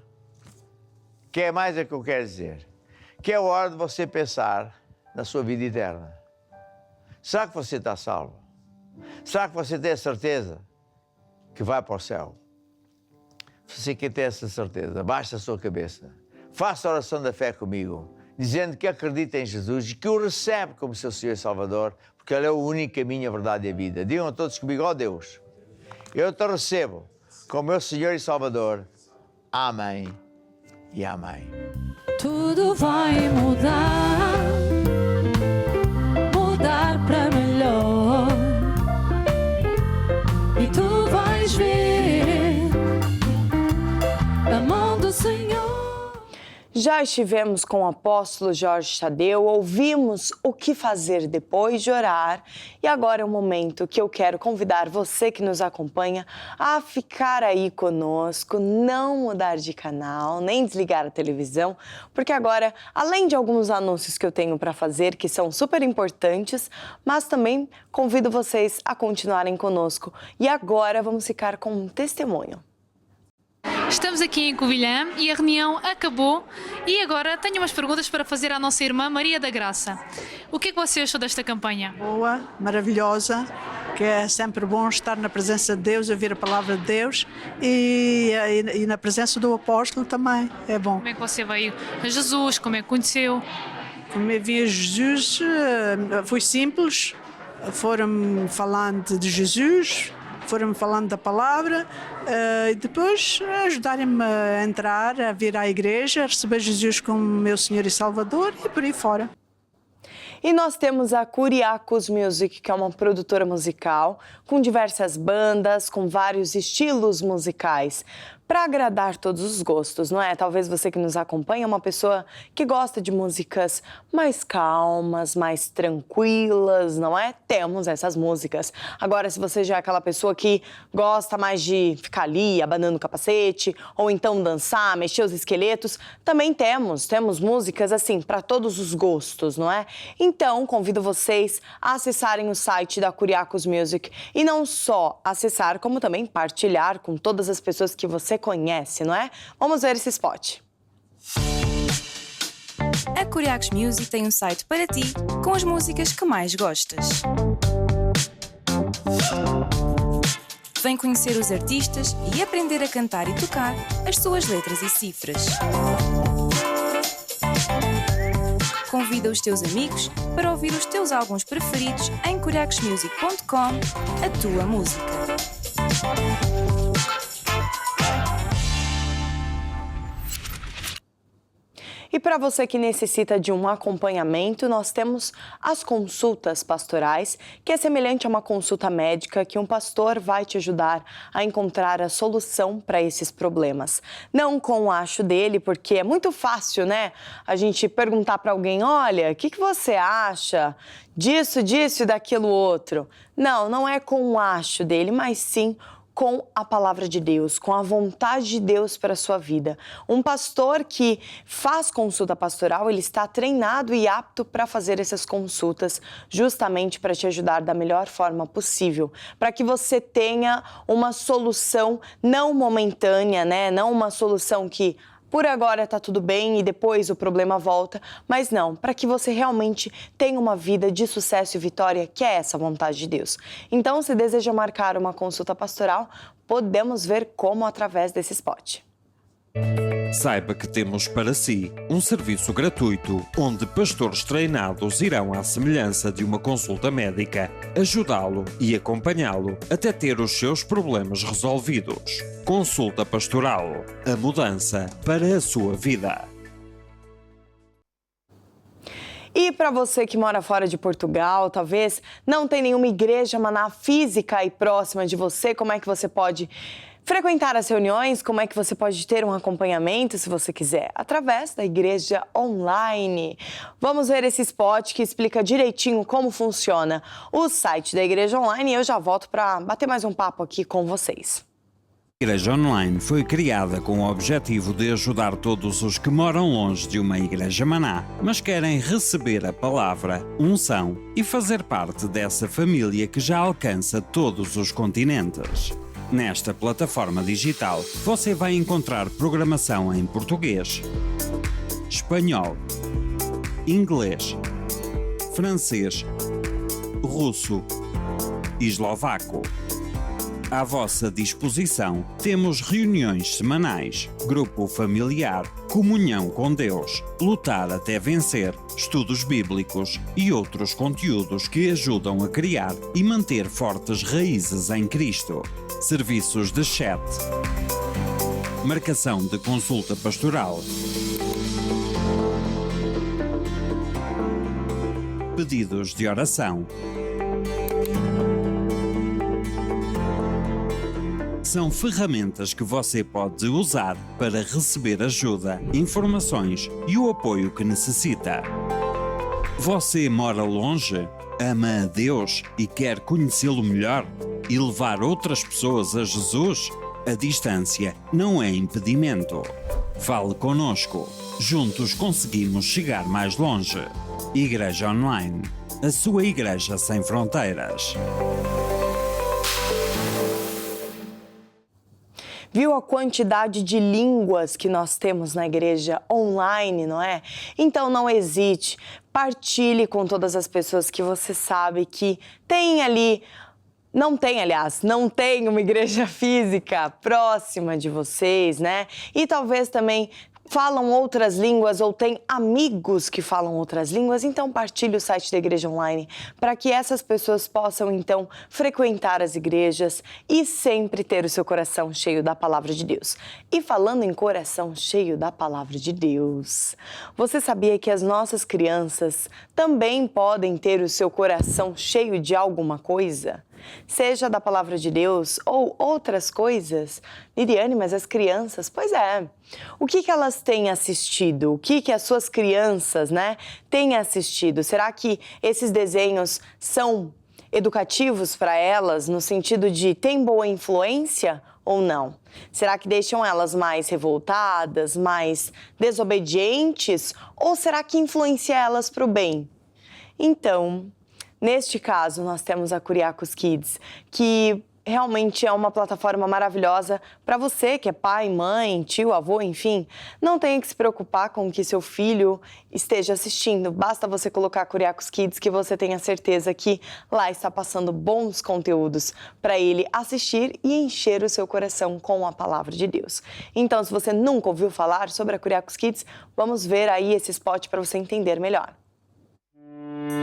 o que é mais que eu quero dizer? Que é a hora de você pensar na sua vida eterna. Será que você está salvo? Será que você tem a certeza que vai para o céu? Você quer ter essa certeza, baixe a sua cabeça. Faça a oração da fé comigo, dizendo que acredita em Jesus e que o recebe como seu Senhor e Salvador, porque Ele é o único caminho, a verdade e a vida. Digam todos comigo: ó Deus, eu te recebo como meu Senhor e Salvador. Amém e amém. Tudo vai mudar, mudar para melhor. E tu vais ver a mão do Senhor. Já estivemos com o apóstolo Jorge Tadeu, ouvimos o que fazer depois de orar e agora é o momento que eu quero convidar você que nos acompanha a ficar aí conosco, não mudar de canal, nem desligar a televisão, porque agora, além de alguns anúncios que eu tenho para fazer, que são super importantes, mas também convido vocês a continuarem conosco. E agora vamos ficar com um testemunho. Estamos aqui em Covilhã e a reunião acabou e agora tenho umas perguntas para fazer à nossa irmã Maria da Graça. O que é que você achou desta campanha? Boa, maravilhosa, que é sempre bom estar na presença de Deus, ouvir a palavra de Deus e na presença do apóstolo também, é bom. Como é que você veio a Jesus? Como é que conheceu? Como eu vi a Jesus, foi simples, foram falando de Jesus, foram falando da palavra e depois ajudarem-me a entrar, a vir à igreja, a receber Jesus como meu Senhor e Salvador e por aí fora. E nós temos a Kuriakos Music, que é uma produtora musical com diversas bandas, com vários estilos musicais, para agradar todos os gostos, não é? Talvez você que nos acompanha é uma pessoa que gosta de músicas mais calmas, mais tranquilas, não é? Temos essas músicas. Agora, se você já é aquela pessoa que gosta mais de ficar ali, abanando o capacete, ou então dançar, mexer os esqueletos, também temos músicas assim, para todos os gostos, não é? Então, convido vocês a acessarem o site da Kuriakos Music e não só acessar, como também partilhar com todas as pessoas que você conhece, não é? Vamos ver esse spot. A Kuriakos Music tem um site para ti com as músicas que mais gostas. Vem conhecer os artistas e aprender a cantar e tocar as suas letras e cifras. Convida os teus amigos para ouvir os teus álbuns preferidos em kuriakosmusic.com, a tua música. E E para você que necessita de um acompanhamento, nós temos as consultas pastorais, que é semelhante a uma consulta médica que um pastor vai te ajudar a encontrar a solução para esses problemas. Não com o acho dele, porque é muito fácil, né? A gente perguntar para alguém, olha, o que você acha disso e daquilo outro? Não é com o acho dele, mas sim com a palavra de Deus, com a vontade de Deus para a sua vida. Um pastor que faz consulta pastoral, ele está treinado e apto para fazer essas consultas, justamente para te ajudar da melhor forma possível, para que você tenha uma solução não momentânea, né? Não uma solução que por agora está tudo bem e depois o problema volta, mas não, para que você realmente tenha uma vida de sucesso e vitória, que é essa vontade de Deus. Então, se deseja marcar uma consulta pastoral, podemos ver como através desse spot. Saiba que temos para si um serviço gratuito onde pastores treinados irão à semelhança de uma consulta médica ajudá-lo e acompanhá-lo até ter os seus problemas resolvidos. Consulta Pastoral, a mudança para a sua vida. E para você que mora fora de Portugal, talvez não tem nenhuma igreja Maná física aí próxima de você, como é que você pode frequentar as reuniões? Como é que você pode ter um acompanhamento, se você quiser? Através da igreja online. Vamos ver esse spot que explica direitinho como funciona o site da igreja online e eu já volto para bater mais um papo aqui com vocês. A Igreja Online foi criada com o objetivo de ajudar todos os que moram longe de uma Igreja Maná, mas querem receber a palavra, unção e fazer parte dessa família que já alcança todos os continentes. Nesta plataforma digital, você vai encontrar programação em português, espanhol, inglês, francês, russo e eslovaco. À vossa disposição, temos reuniões semanais, grupo familiar, comunhão com Deus, lutar até vencer, estudos bíblicos e outros conteúdos que ajudam a criar e manter fortes raízes em Cristo. Serviços de chat, marcação de consulta pastoral, pedidos de oração. São ferramentas que você pode usar para receber ajuda, informações e o apoio que necessita. Você mora longe, ama a Deus e quer conhecê-lo melhor e levar outras pessoas a Jesus? A distância não é impedimento. Fale conosco. Juntos conseguimos chegar mais longe. Igreja Online. A sua igreja sem fronteiras. Viu a quantidade de línguas que nós temos na igreja online, não é? Então não hesite, partilhe com todas as pessoas que você sabe que tem ali, não tem uma igreja física próxima de vocês, né? E talvez também falam outras línguas ou tem amigos que falam outras línguas, então partilhe o site da Igreja Online para que essas pessoas possam então frequentar as igrejas e sempre ter o seu coração cheio da palavra de Deus. E falando em coração cheio da palavra de Deus, você sabia que as nossas crianças também podem ter o seu coração cheio de alguma coisa? Seja da palavra de Deus ou outras coisas. Liliane, mas as crianças, pois é. O que elas têm assistido? O que as suas crianças, né, têm assistido? Será que esses desenhos são educativos para elas, no sentido de tem boa influência ou não? Será que deixam elas mais revoltadas, mais desobedientes? Ou será que influencia elas para o bem? Então, neste caso, nós temos a Curiacos Kids, que realmente é uma plataforma maravilhosa para você que é pai, mãe, tio, avô, enfim. Não tenha que se preocupar com o que seu filho esteja assistindo. Basta você colocar Curiacos Kids que você tenha certeza que lá está passando bons conteúdos para ele assistir e encher o seu coração com a palavra de Deus. Então, se você nunca ouviu falar sobre a Curiacos Kids, vamos ver aí esse spot para você entender melhor.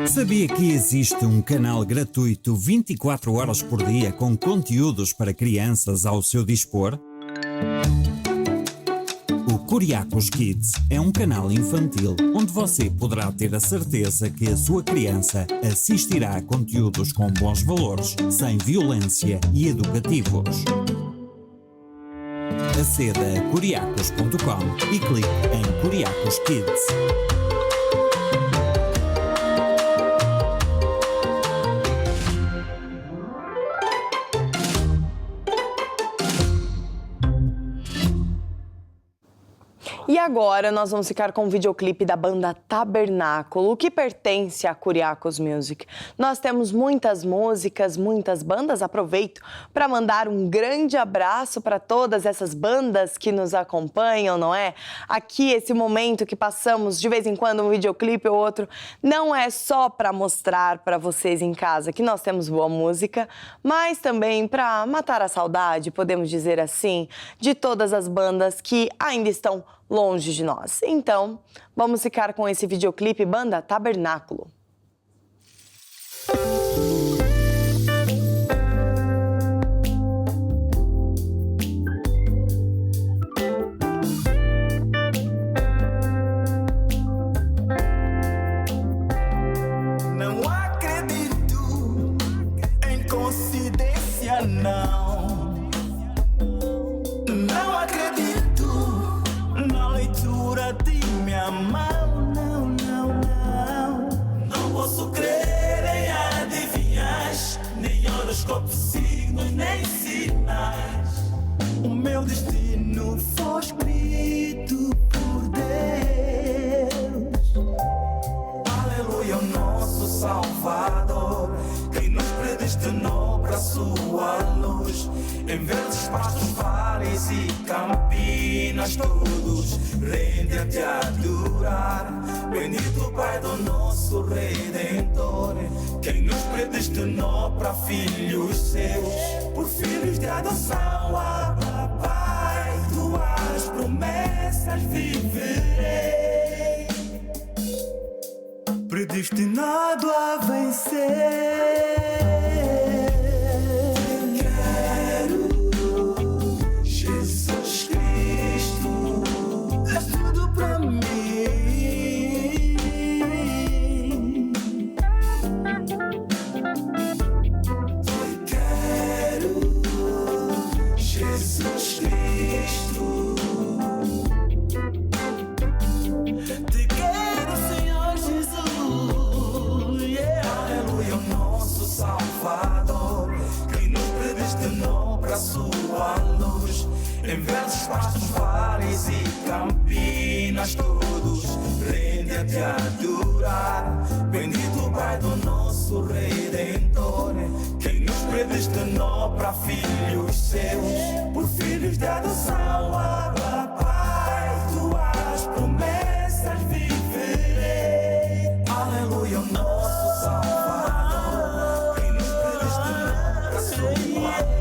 Sabia que existe um canal gratuito 24 horas por dia com conteúdos para crianças ao seu dispor? O Curiacos Kids é um canal infantil onde você poderá ter a certeza que a sua criança assistirá a conteúdos com bons valores, sem violência e educativos. Aceda a curiacos.com e clique em Curiacos Kids. E agora nós vamos ficar com o videoclipe da banda Tabernáculo, que pertence a Curiacos Music. Nós temos muitas músicas, muitas bandas. Aproveito para mandar um grande abraço para todas essas bandas que nos acompanham, não é? Aqui, esse momento que passamos de vez em quando um videoclipe ou outro, não é só para mostrar para vocês em casa que nós temos boa música, mas também para matar a saudade, podemos dizer assim, de todas as bandas que ainda estão longe de nós. Então, vamos ficar com esse videoclipe Banda Tabernáculo. Não acredito em coincidência, não. Não acredito na leitura de minha mão, não, não, não. Não posso crer em adivinhas, nem horoscópios, signos, nem sinais. O meu destino foi escrito por Deus. Aleluia, o nosso Salvador, quem nos predestinou para a sua luz. Em verdes pastos, vales e campinas, todos rendem a te adorar. Bendito Pai do nosso Redentor, quem nos predestinou para filhos seus, por filhos de adoção. Abba, Pai, tuas promessas viverei, predestinado a vencer. Em verdes pastos, vales e campinas, todos rendem a te adorar. Bendito Pai do nosso Redentor, quem nos predestinou para filhos seus, por filhos de adoção. Abba, Pai, tuas promessas viverei. Aleluia, o nosso Salvador, quem nos predestinou para sua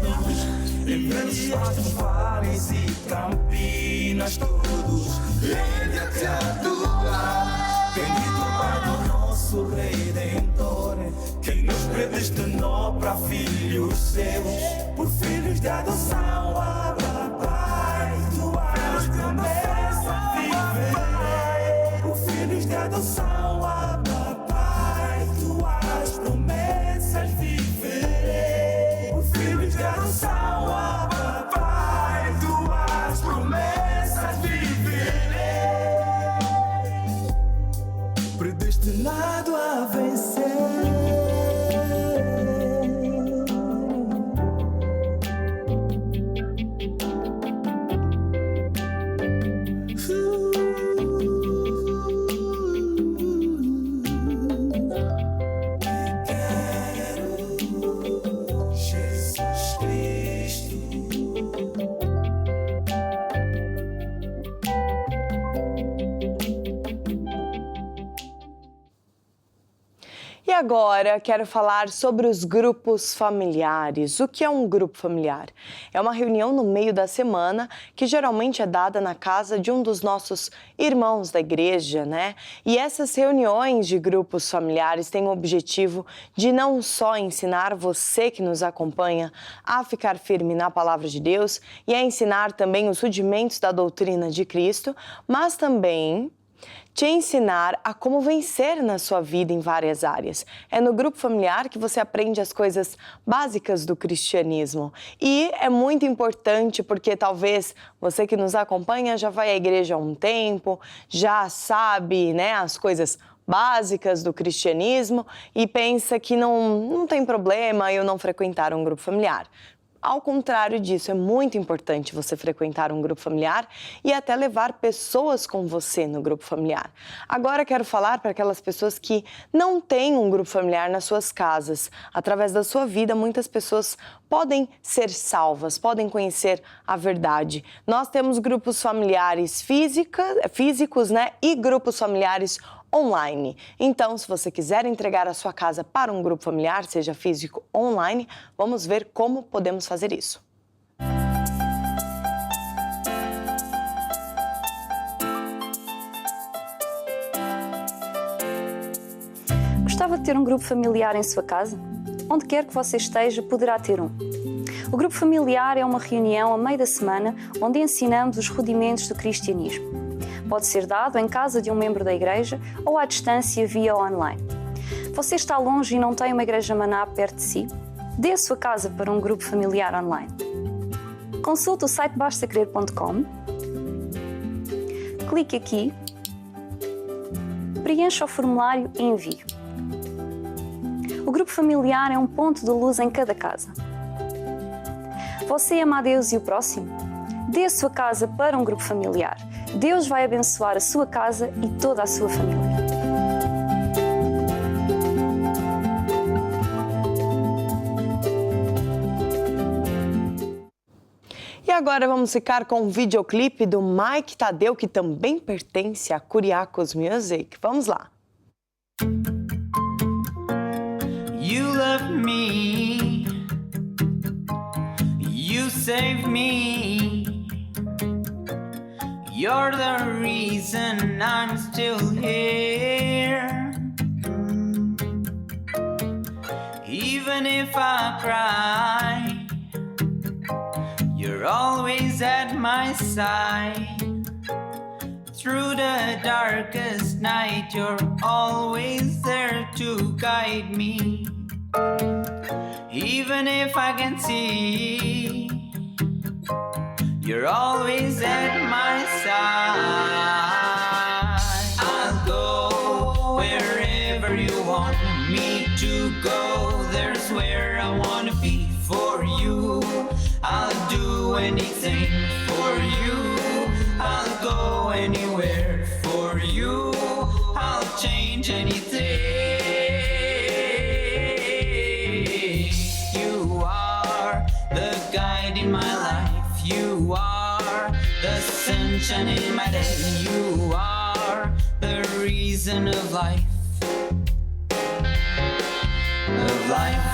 luz. Em verdes pastos, vales e campinas, todos rendem a te adorar. Bendito Pai do nosso Redentor, quem nos predestinou para filhos seus, por filhos de adoção. Abba, Pai, tuas promessas viverei, por filhos de adoção. Abba, Pai, tuas promessas viverei, por filhos de adoção. Predestinado a vencer. E agora quero falar sobre os grupos familiares. O que é um grupo familiar? É uma reunião no meio da semana que geralmente é dada na casa de um dos nossos irmãos da igreja, né? E essas reuniões de grupos familiares têm o objetivo de não só ensinar você que nos acompanha a ficar firme na palavra de Deus e a ensinar também os rudimentos da doutrina de Cristo, mas também te ensinar a como vencer na sua vida em várias áreas. É no grupo familiar que você aprende as coisas básicas do cristianismo. E é muito importante porque talvez você que nos acompanha já vai à igreja há um tempo, já sabe, né, as coisas básicas do cristianismo e pensa que não tem problema eu não frequentar um grupo familiar. Ao contrário disso, é muito importante você frequentar um grupo familiar e até levar pessoas com você no grupo familiar. Agora quero falar para aquelas pessoas que não têm um grupo familiar nas suas casas. Através da sua vida, muitas pessoas podem ser salvas, podem conhecer a verdade. Nós temos grupos familiares físicos, né, e grupos familiares online. Então, se você quiser entregar a sua casa para um grupo familiar, seja físico ou online, vamos ver como podemos fazer isso. Gostava de ter um grupo familiar em sua casa? Onde quer que você esteja, poderá ter um. O grupo familiar é uma reunião a meio da semana onde ensinamos os rudimentos do cristianismo. Pode ser dado em casa de um membro da igreja ou à distância via online. Você está longe e não tem uma igreja maná perto de si? Dê a sua casa para um grupo familiar online. Consulte o site bastacrer.com, clique aqui, preencha o formulário e envie. O grupo familiar é um ponto de luz em cada casa. Você ama a Deus e o próximo? Dê a sua casa para um grupo familiar. Deus vai abençoar a sua casa e toda a sua família. E agora vamos ficar com um videoclipe do Mike Tadeu, que também pertence a Kuriakos Music. Vamos lá! You love me, you save me. You're the reason I'm still here. Even if I cry, you're always at my side. Through the darkest night, you're always there to guide me. Even if I can see, you're always at my side. I'll go wherever you want me to go. There's where I wanna be for you. I'll do anything for you. I'll go anywhere for you. I'll change anything. You are the guide in my life. You are the sunshine in my day. You are the reason of life. Of life.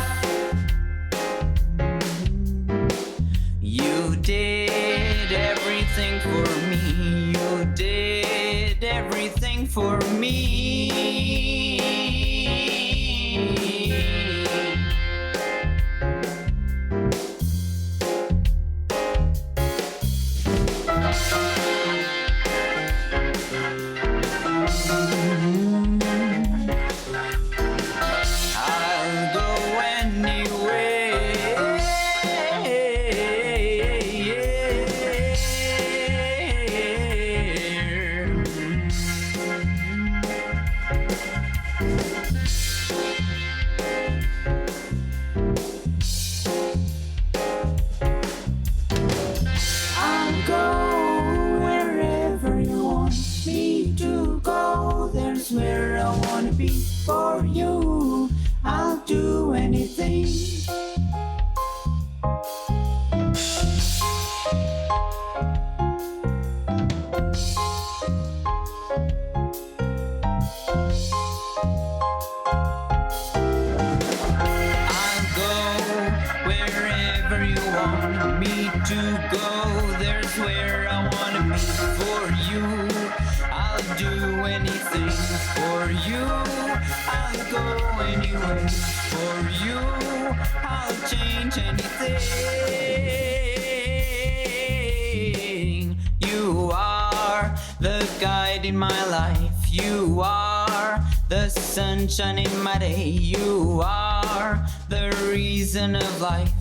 You did everything for me. You did everything for me. I'll go wherever you want me to go. There's where I wanna be for you. I'll do anything. For you, I'll change anything. You are the guide in my life. You are the sunshine in my day. You are the reason of life.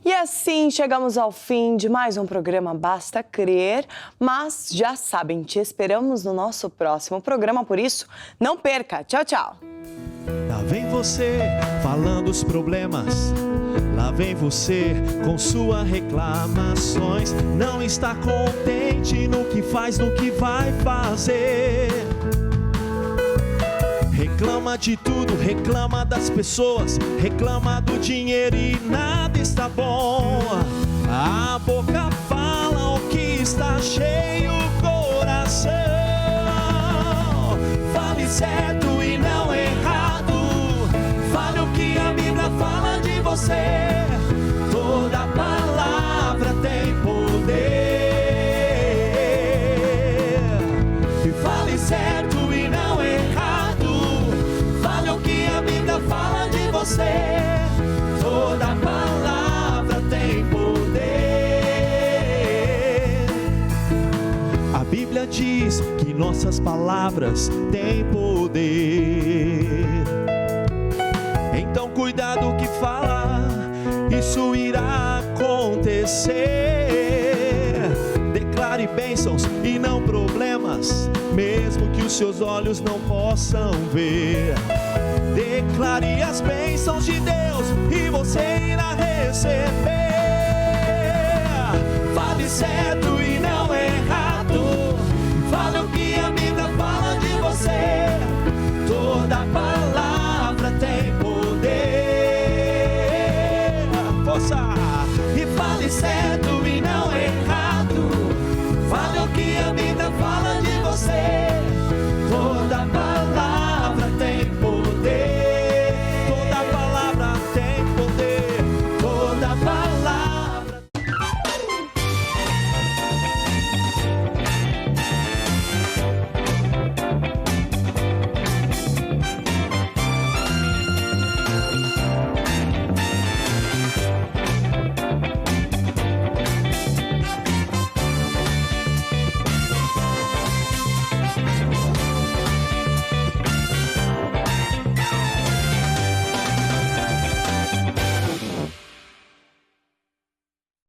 E assim chegamos ao fim de mais um programa Basta Crer, mas já sabem, te esperamos no nosso próximo programa, por isso não perca. Tchau, tchau! Lá vem você falando os problemas, lá vem você com suas reclamações. Não está contente no que faz, no que vai fazer. Reclama de tudo, reclama das pessoas, reclama do dinheiro e nada está bom. A boca fala o que está cheio o coração. Fale certo e não errado, fale o que a Bíblia fala de você. Toda palavra tem poder. E fale certo e não errado, fale o que a Bíblia fala de você. Toda palavra tem poder. A Bíblia diz que nossas palavras têm poder. Então cuidado o que falar, isso irá acontecer. Declare bênçãos e não problemas, mesmo que os seus olhos não possam ver. Declare as bênçãos de Deus e você irá receber. Fale certo e não errado, fale o que a Bíblia fala de você. Toda palavra tem poder. Força! E fale certo e não errado, fale o que a Bíblia fala de você.